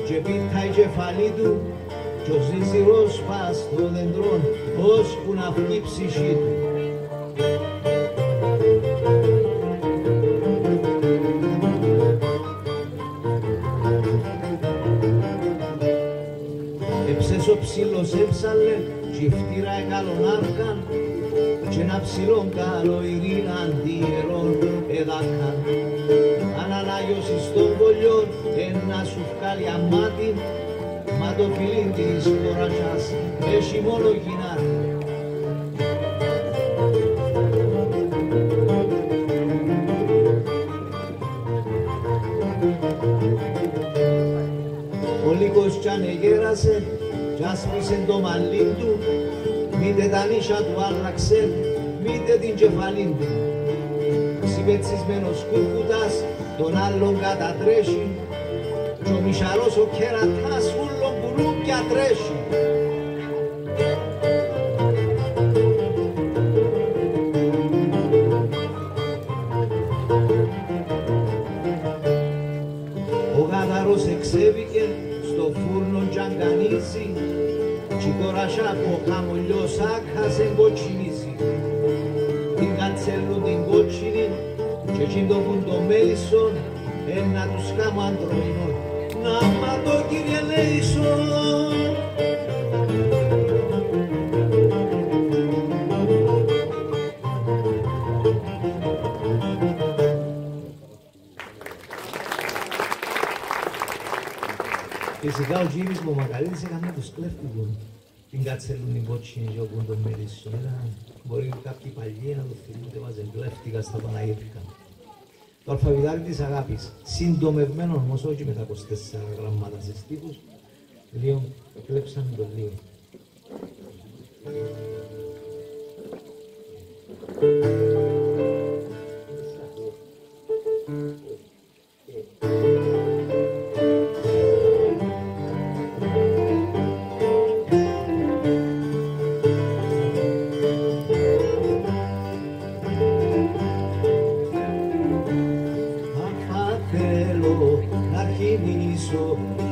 και πίτα η κεφαλή του κι ο ζήσιρος πας στο δεντρόν ώσπου να βγει η ψυχή του. Έψες ο ψήλος έψαλε κι η φτήρα εκαλονάρχαν κι ένα ψηλόν καλοειρήν αντιερών εδάκαν. Αν ανάγιωσες τον κολλιόν ένα σου βγάλει αμάτι, μα το φιλί της κορασιάς έχει μόνο γυνάτι. Ο λύκος κι ανεγέρασε κι άσπρισε το μαλλί του, μήτε τα νύσια του άλλαξε, μήτε την κεφαλή του. Ξυπετσισμένος κουρκουτάς τον άλλον κατατρέχει κι ο μισαρός ο κερατάς ούλον κουνούπια τρέχει. Ο γάδαρος εξέβηκε στο φούρνο κι αγκανίζει κι κορασιάκο χαμολιός άκασε κοτσινίζει. Την κατσέλου την κότσινη και εκείνο που το μέλισσον να τους κάμω αντρομινόν. Να μάτω κύριε Λέησον. Φυσικά ο Τζίμις μου Μακαρίτης έκανε τους κλέφτικους. Την κατσέλουν την κότσινη και όπου τον μέλισσον. Μπορεί κάποιοι παλιοί να το θυμούνται βάζουν κλέφτικα στα Παναγιώτικα. Το αλφαβητάρι της αγάπης, συντομευμένο όμως όχι με τα 24 γραμμάτα σε στίχους, λίγο κλέψαμε το λίγο.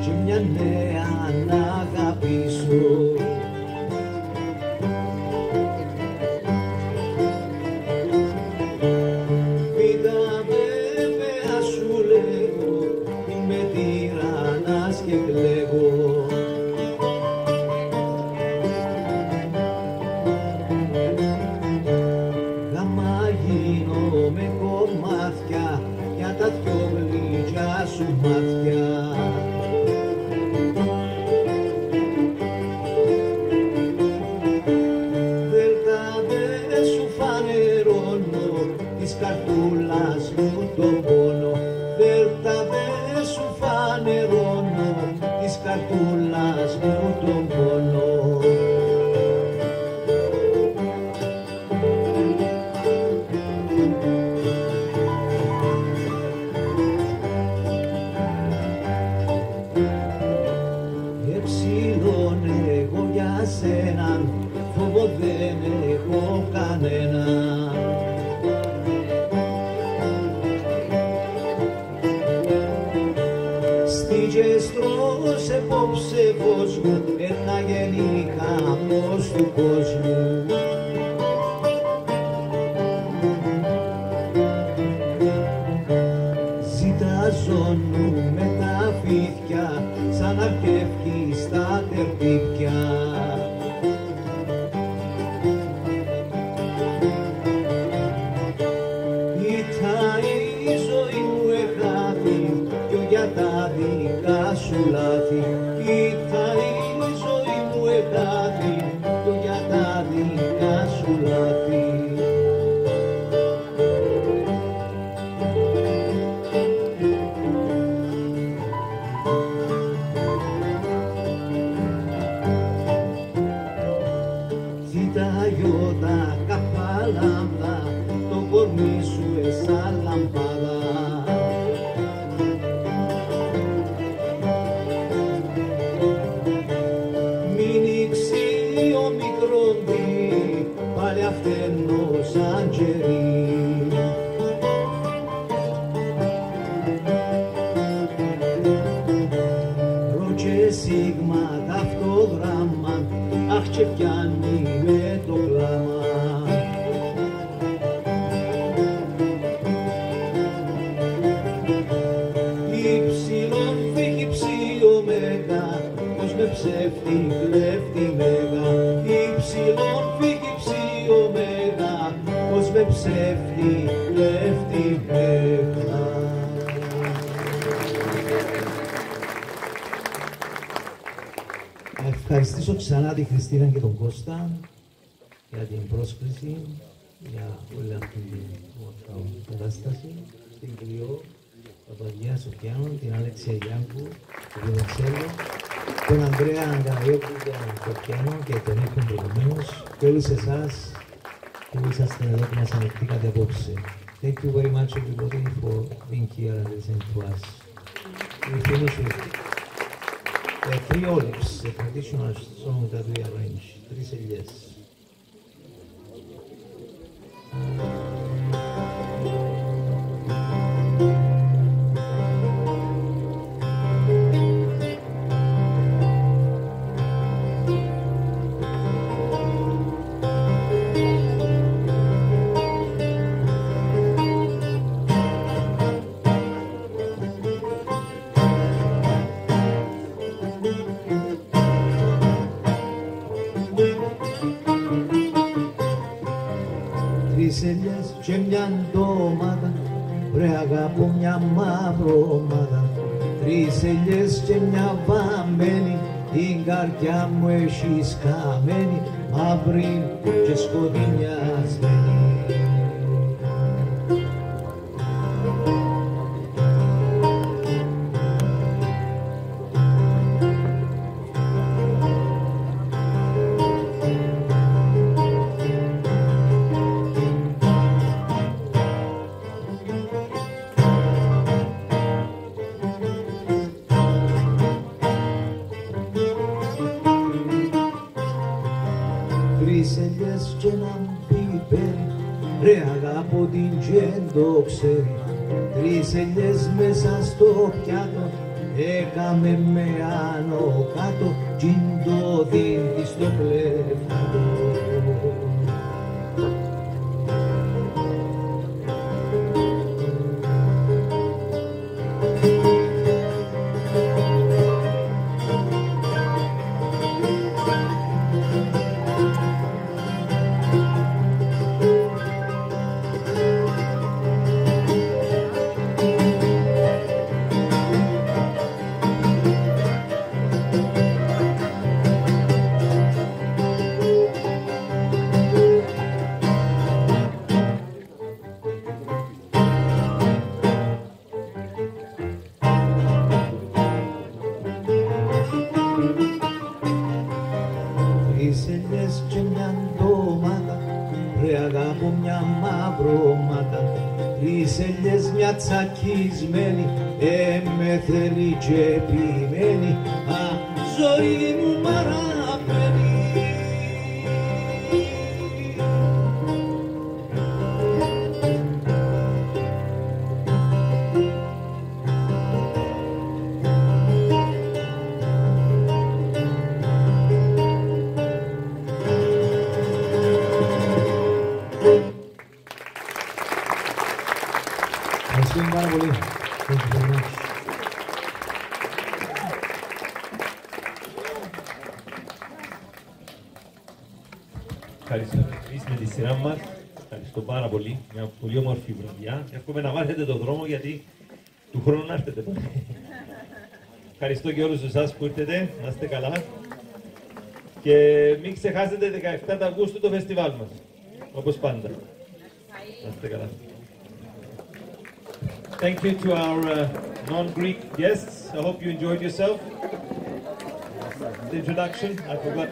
Κι μια νέα να αγαπήσω. Βήτα βέβαια σου λέγω, είμαι τυραννάς και κλαίγω. Γάμα γίνω με κομμάτια για τα δυο γλυκιά σου μάτια. Καρτούλας μου τον πόνο, δέρτα δε σου φανερώνω, της καρτούλας μου τον πόνο. Εψιλόν εγώ για σέναν, φόβο δεν έχω κανένα. Στη γεστρός επόψε κόσμο, ένα γεννή χαμός του κόσμου. Ζητάζονου με τα φύθια, σαν αρκεύκει στα τερτύπια. Ήταν η ζωή μου εχάθη, κι για τα δικά σου λάθη. Ήταν η ζωή μου εχάθη, κι για τα δικά σου λάθη. Τα γιώτα καπάλαμδα, το κορμί σου εσά λαμπάδα. Μην ήξει ο μικρόντι, πάλι αυτενός αντζερί. Ρότσε σίγμα ταυτόγραμμα, αχ και πιάνει με το κλάμα. Υψηλόν φύγει ψηλό μέγα, πως με ψεύτη κλέφτη μέγα. Υψηλόν φύγει ψηλό μέγα, πως με ψεύτη κλέφτη μέγα. Να ευχαριστήσω ξανά τη Χριστίνα και τον Κώστα για την πρόσκληση, για όλη αυτή την κατάσταση, την Κλειό, τον Παγία Σοφιάνο, την Αλέξια Γιάνκου, τον Βενεξέλο, τον Ανδρέα Αγκαραϊώκου, τον Σοφιάνο και τον Ήχον προηγουμένως και όλους εσάς που ήσασταν εδώ και μας ανεχτήκατε απόψε. Thank you very much everybody for being here and listening to us. We finish with three olives, a traditional song that we arrange, Τρεις ελιές. Τρεις ελιές και μια ντομάτα, βρε αγαπώ μια μαυρομάδα. Τρεις ελιές και μια βαμμένη, την καρδιά μου έχεις καμένη, μαύρη και σκοτεινιασμένη. Τρεις ελιές και έναν πιπέρι, ρε αγαπώ την και το ξέρει. Τρεις ελιές μέσα στο πιάτο, έκαμε με άνω κάτω, κι το δίνει στο πλέφτο. μαυρώματα, τρεις ελιές μια τσακισμένη, με θέλει και επιμένει, ζωή μου μαραπαίνει. Ευχαριστούμε πάρα πολύ. Thank you very much. Ευχαριστώ εμείς με τη σειρά μας. Ευχαριστώ πάρα πολύ. Μια πολύ όμορφη βραδιά. Εύχομαι να μάθετε τον δρόμο γιατί του χρόνου να έρθετε πάλι. Ευχαριστώ και όλους εσάς που ήρθετε. Να είστε καλά. Και μην ξεχάσετε 17 Αυγούστου το φεστιβάλ μας. Όπως πάντα. Να είστε καλά. Thank you to our non-Greek guests. I hope you enjoyed yourself. The introduction, I forgot.